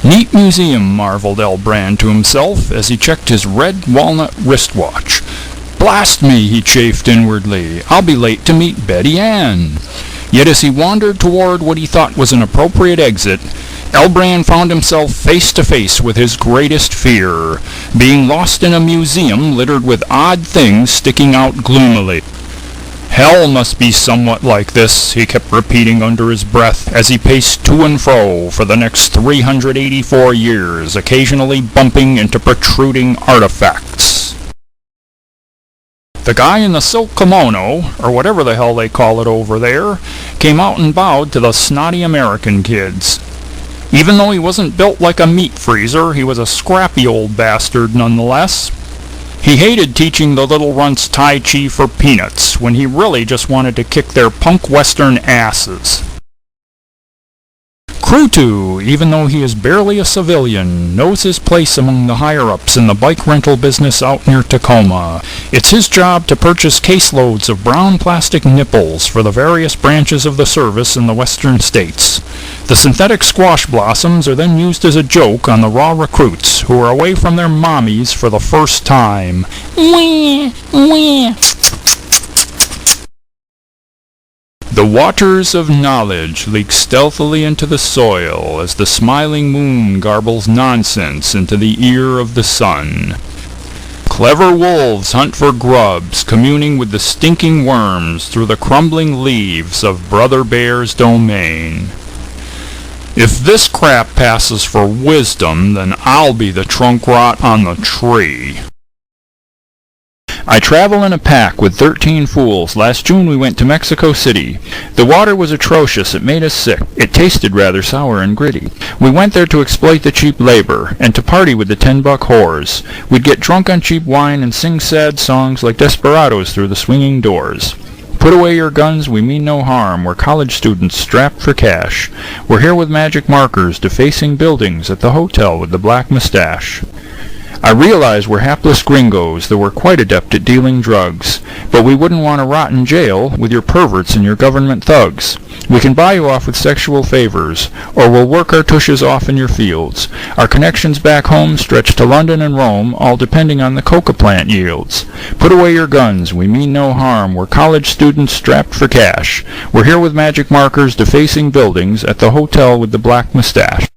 Neat museum, marveled Elbrand to himself as he checked his red walnut wristwatch. Blast me, he chafed inwardly, I'll be late to meet Betty Ann. Yet as he wandered toward what he thought was an appropriate exit, Elbrand found himself face to face with his greatest fear, being lost in a museum littered with odd things sticking out gloomily. Hell must be somewhat like this, he kept repeating under his breath as he paced to and fro for the next 384 years, occasionally bumping into protruding artifacts. The guy in the silk kimono, or whatever the hell they call it over there, came out and bowed to the snotty American kids. Even though he wasn't built like a meat freezer, he was a scrappy old bastard nonetheless. He hated teaching the little runts Tai Chi for peanuts, when he really just wanted to kick their punk western asses. Krutu, even though he is barely a civilian, knows his place among the higher-ups in the bike rental business out near Tacoma. It's his job to purchase caseloads of brown plastic nipples for the various branches of the service in the western states. The synthetic squash blossoms are then used as a joke on the raw recruits who are away from their mommies for the first time. Wee, wee. The waters of knowledge leak stealthily into the soil as the smiling moon garbles nonsense into the ear of the sun. Clever wolves hunt for grubs, communing with the stinking worms through the crumbling leaves of Brother Bear's domain. If this crap passes for wisdom, then I'll be the trunk rot on the tree. I travel in a pack with 13 fools. Last June we went to Mexico City. The water was atrocious. It made us sick. It tasted rather sour and gritty. We went there to exploit the cheap labor, and to party with the $10 whores. We'd get drunk on cheap wine and sing sad songs like desperados through the swinging doors. Put away your guns, we mean no harm. We're college students strapped for cash. We're here with magic markers, defacing buildings at the hotel with the black mustache. I realize we're hapless gringos, though we're quite adept at dealing drugs, but we wouldn't want to rot in jail with your perverts and your government thugs. We can buy you off with sexual favors, or we'll work our tushes off in your fields. Our connections back home stretch to London and Rome, all depending on the coca plant yields. Put away your guns, we mean no harm. We're college students strapped for cash. We're here with magic markers, defacing buildings at the hotel with the black mustache.